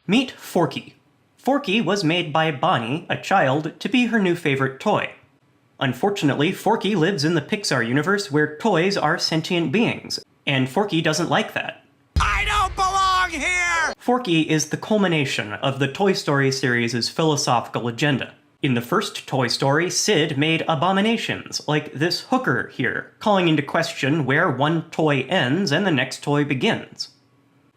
Meet Forky. Forky was made by Bonnie, a child, to be her new favorite toy. Unfortunately, Forky lives in the Pixar universe where toys are sentient beings, and Forky doesn't like that. I don't belong here! Forky is the culmination of the Toy Story series' philosophical agenda. In the first Toy Story, Sid made abominations, like this hooker here, calling into question where one toy ends and the next toy begins.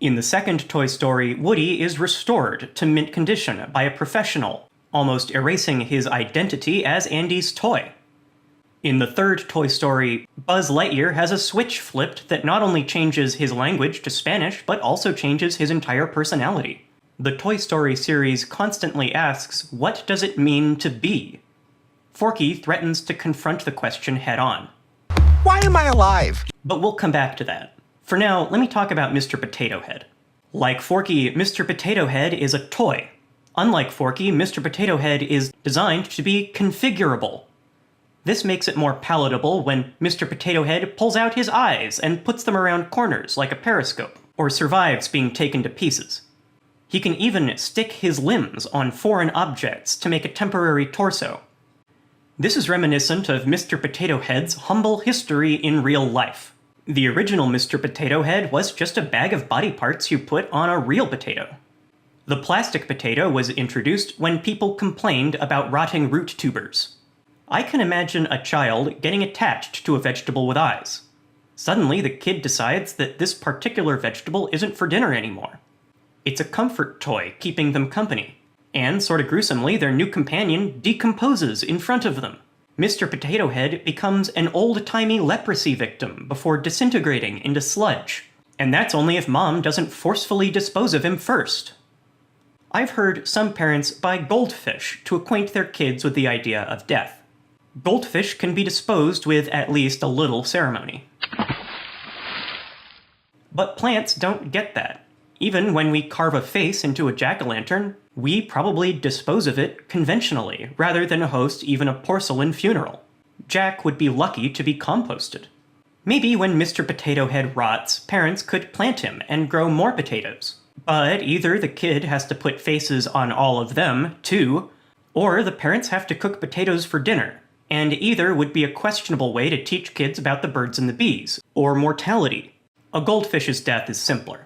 In the second Toy Story, Woody is restored to mint condition by a professional, almost erasing his identity as Andy's toy. In the third Toy Story, Buzz Lightyear has a switch flipped that not only changes his language to Spanish, but also changes his entire personality. The Toy Story series constantly asks, what does it mean to be? Forky threatens to confront the question head-on. Why am I alive? But we'll come back to that. For now, let me talk about Mr. Potato Head. Like Forky, Mr. Potato Head is a toy. Unlike Forky, Mr. Potato Head is designed to be configurable. This makes it more palatable when Mr. Potato Head pulls out his eyes and puts them around corners like a periscope, or survives being taken to pieces. He can even stick his limbs on foreign objects to make a temporary torso. This is reminiscent of Mr. Potato Head's humble history in real life. The original Mr. Potato Head was just a bag of body parts you put on a real potato. The plastic potato was introduced when people complained about rotting root tubers. I can imagine a child getting attached to a vegetable with eyes. Suddenly, the kid decides that this particular vegetable isn't for dinner anymore. It's a comfort toy, keeping them company. And, sort of gruesomely, their new companion decomposes in front of them. Mr. Potato Head becomes an old-timey leprosy victim before disintegrating into sludge. And that's only if Mom doesn't forcefully dispose of him first. I've heard some parents buy goldfish to acquaint their kids with the idea of death. Goldfish can be disposed with at least a little ceremony. But plants don't get that. Even when we carve a face into a jack-o'-lantern, we probably dispose of it conventionally, rather than host even a porcelain funeral. Jack would be lucky to be composted. Maybe when Mr. Potato Head rots, parents could plant him and grow more potatoes. But either the kid has to put faces on all of them, too, or the parents have to cook potatoes for dinner, and either would be a questionable way to teach kids about the birds and the bees, or mortality. A goldfish's death is simpler.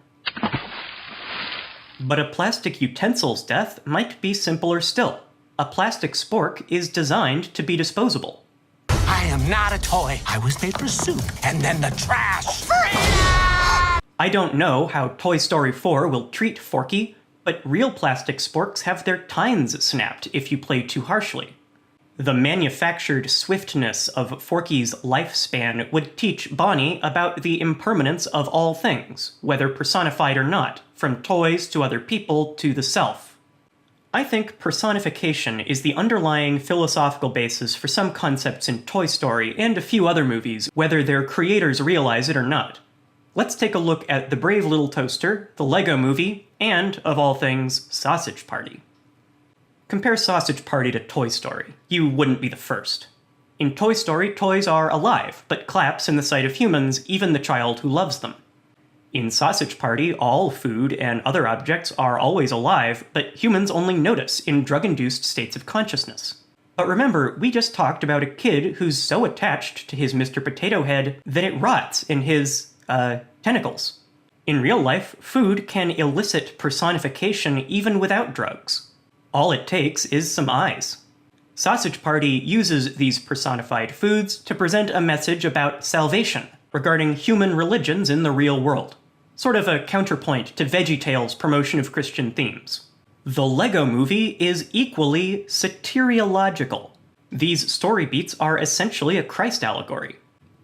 But a plastic utensil's death might be simpler still. A plastic spork is designed to be disposable. I am not a toy. I was made for soup and then the trash. I don't know how Toy Story 4 will treat Forky, but real plastic sporks have their tines snapped if you play too harshly. The manufactured swiftness of Forky's lifespan would teach Bonnie about the impermanence of all things, whether personified or not, from toys to other people to the self. I think personification is the underlying philosophical basis for some concepts in Toy Story and a few other movies, whether their creators realize it or not. Let's take a look at The Brave Little Toaster, the Lego Movie, and, of all things, Sausage Party. Compare Sausage Party to Toy Story. You wouldn't be the first. In Toy Story, toys are alive, but claps in the sight of humans, even the child who loves them. In Sausage Party, all food and other objects are always alive, but humans only notice in drug-induced states of consciousness. But remember, we just talked about a kid who's so attached to his Mr. Potato Head that it rots in his, tentacles. In real life, food can elicit personification even without drugs. All it takes is some eyes. Sausage Party uses these personified foods to present a message about salvation regarding human religions in the real world. Sort of a counterpoint to VeggieTales' promotion of Christian themes. The Lego Movie is equally soteriological. These story beats are essentially a Christ allegory.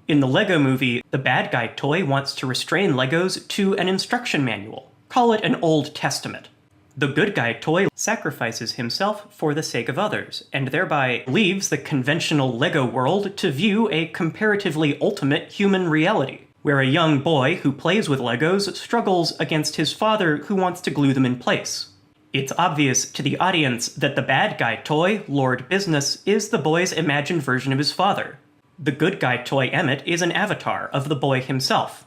In the Lego Movie, the bad guy toy wants to restrain Legos to an instruction manual. Call it an Old Testament. The good guy toy sacrifices himself for the sake of others, and thereby leaves the conventional Lego world to view a comparatively ultimate human reality, where a young boy who plays with Legos struggles against his father who wants to glue them in place. It's obvious to the audience that the bad guy toy, Lord Business, is the boy's imagined version of his father. The good guy toy Emmett is an avatar of the boy himself.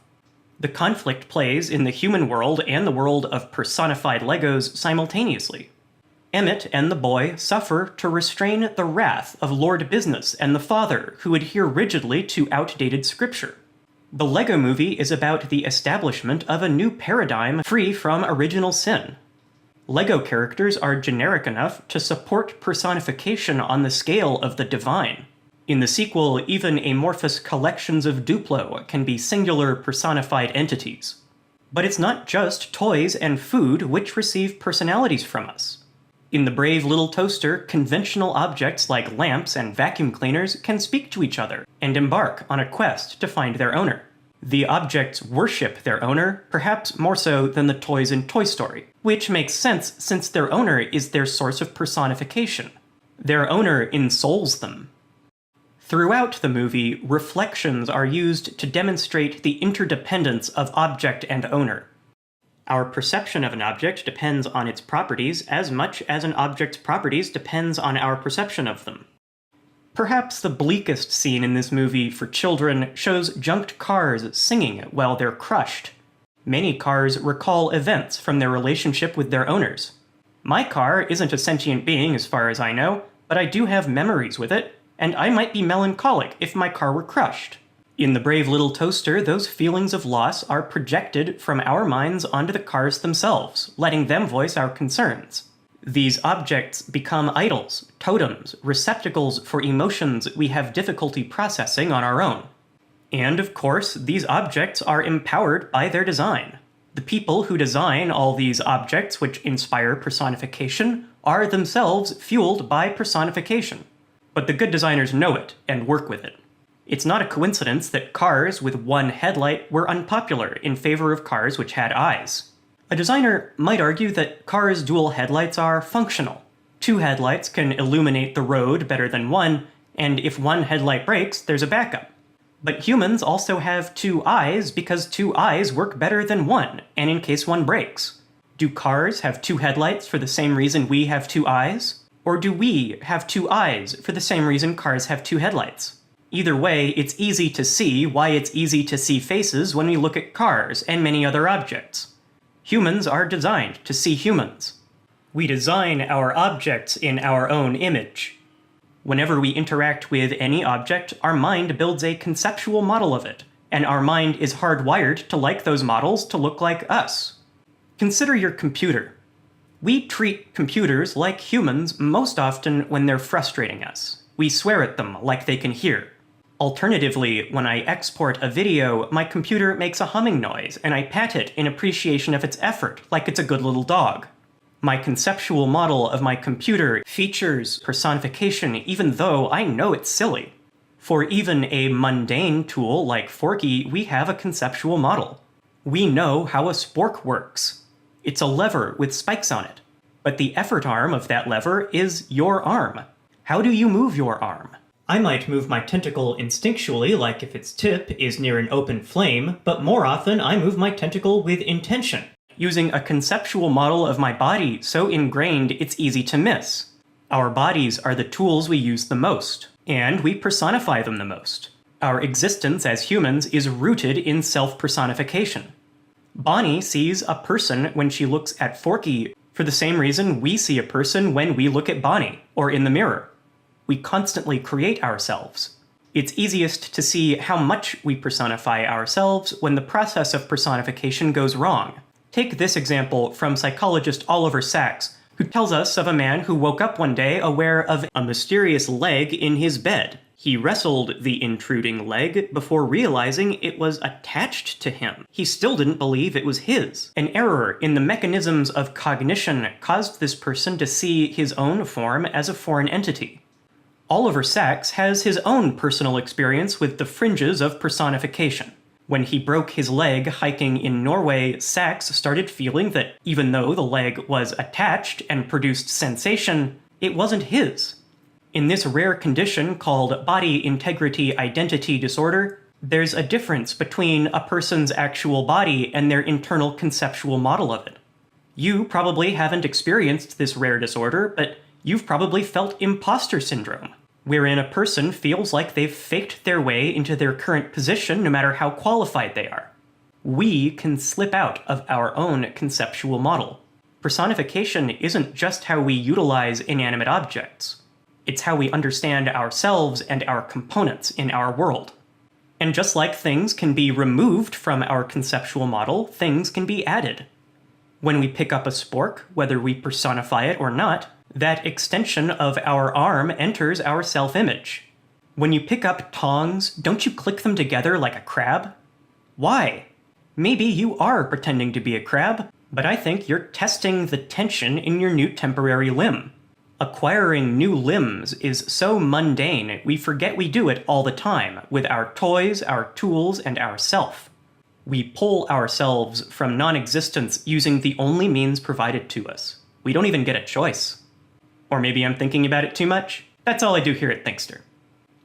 The conflict plays in the human world and the world of personified Legos simultaneously. Emmett and the boy suffer to restrain the wrath of Lord Business and the father, who adhere rigidly to outdated scripture. The Lego Movie is about the establishment of a new paradigm free from original sin. Lego characters are generic enough to support personification on the scale of the divine. In the sequel, even amorphous collections of Duplo can be singular personified entities. But it's not just toys and food which receive personalities from us. In The Brave Little Toaster, conventional objects like lamps and vacuum cleaners can speak to each other and embark on a quest to find their owner. The objects worship their owner, perhaps more so than the toys in Toy Story, which makes sense since their owner is their source of personification. Their owner ensouls them. Throughout the movie, reflections are used to demonstrate the interdependence of object and owner. Our perception of an object depends on its properties as much as an object's properties depends on our perception of them. Perhaps the bleakest scene in this movie for children shows junked cars singing while they're crushed. Many cars recall events from their relationship with their owners. My car isn't a sentient being as far as I know, but I do have memories with it, and I might be melancholic if my car were crushed. In The Brave Little Toaster, those feelings of loss are projected from our minds onto the cars themselves, letting them voice our concerns. These objects become idols, totems, receptacles for emotions we have difficulty processing on our own. And of course, these objects are empowered by their design. The people who design all these objects which inspire personification are themselves fueled by personification. But the good designers know it and work with it. It's not a coincidence that cars with one headlight were unpopular in favor of cars which had eyes. A designer might argue that cars' dual headlights are functional. Two headlights can illuminate the road better than one, and if one headlight breaks, there's a backup. But humans also have two eyes because two eyes work better than one, and in case one breaks. Do cars have two headlights for the same reason we have two eyes? Or do we have two eyes for the same reason cars have two headlights? Either way, it's easy to see why it's easy to see faces when we look at cars and many other objects. Humans are designed to see humans. We design our objects in our own image. Whenever we interact with any object, our mind builds a conceptual model of it, and our mind is hardwired to like those models to look like us. Consider your computer. We treat computers like humans most often when they're frustrating us. We swear at them like they can hear. Alternatively, when I export a video, my computer makes a humming noise, and I pat it in appreciation of its effort, like it's a good little dog. My conceptual model of my computer features personification even though I know it's silly. For even a mundane tool like Forky, we have a conceptual model. We know how a spork works. It's a lever with spikes on it. But the effort arm of that lever is your arm. How do you move your arm? I might move my tentacle instinctually, like if its tip is near an open flame, but more often I move my tentacle with intention, using a conceptual model of my body so ingrained it's easy to miss. Our bodies are the tools we use the most, and we personify them the most. Our existence as humans is rooted in self-personification. Bonnie sees a person when she looks at Forky for the same reason we see a person when we look at Bonnie, or in the mirror. We constantly create ourselves. It's easiest to see how much we personify ourselves when the process of personification goes wrong. Take this example from psychologist Oliver Sacks, who tells us of a man who woke up one day aware of a mysterious leg in his bed. He wrestled the intruding leg before realizing it was attached to him. He still didn't believe it was his. An error in the mechanisms of cognition caused this person to see his own form as a foreign entity. Oliver Sacks has his own personal experience with the fringes of personification. When he broke his leg hiking in Norway, Sacks started feeling that even though the leg was attached and produced sensation, it wasn't his. In this rare condition called body integrity identity disorder, there's a difference between a person's actual body and their internal conceptual model of it. You probably haven't experienced this rare disorder, but you've probably felt imposter syndrome, wherein a person feels like they've faked their way into their current position no matter how qualified they are. We can slip out of our own conceptual model. Personification isn't just how we utilize inanimate objects. It's how we understand ourselves and our components in our world. And just like things can be removed from our conceptual model, things can be added. When we pick up a spork, whether we personify it or not, that extension of our arm enters our self-image. When you pick up tongs, don't you click them together like a crab? Why? Maybe you are pretending to be a crab, but I think you're testing the tension in your new temporary limb. Acquiring new limbs is so mundane, we forget we do it all the time with our toys, our tools, and our self. We pull ourselves from non-existence using the only means provided to us. We don't even get a choice. Or maybe I'm thinking about it too much? That's all I do here at Thinkster.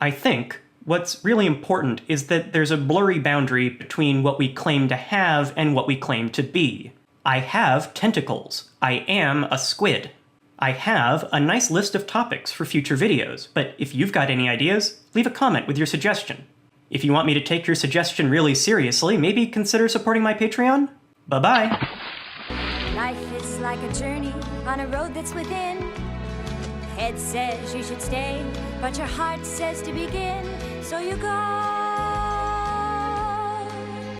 I think what's really important is that there's a blurry boundary between what we claim to have and what we claim to be. I have tentacles. I am a squid. I have a nice list of topics for future videos, but if you've got any ideas, leave a comment with your suggestion. If you want me to take your suggestion really seriously, maybe consider supporting my Patreon? Bye-bye! Life is like a journey on a road that's within. Head says you should stay, but your heart says to begin. So you go.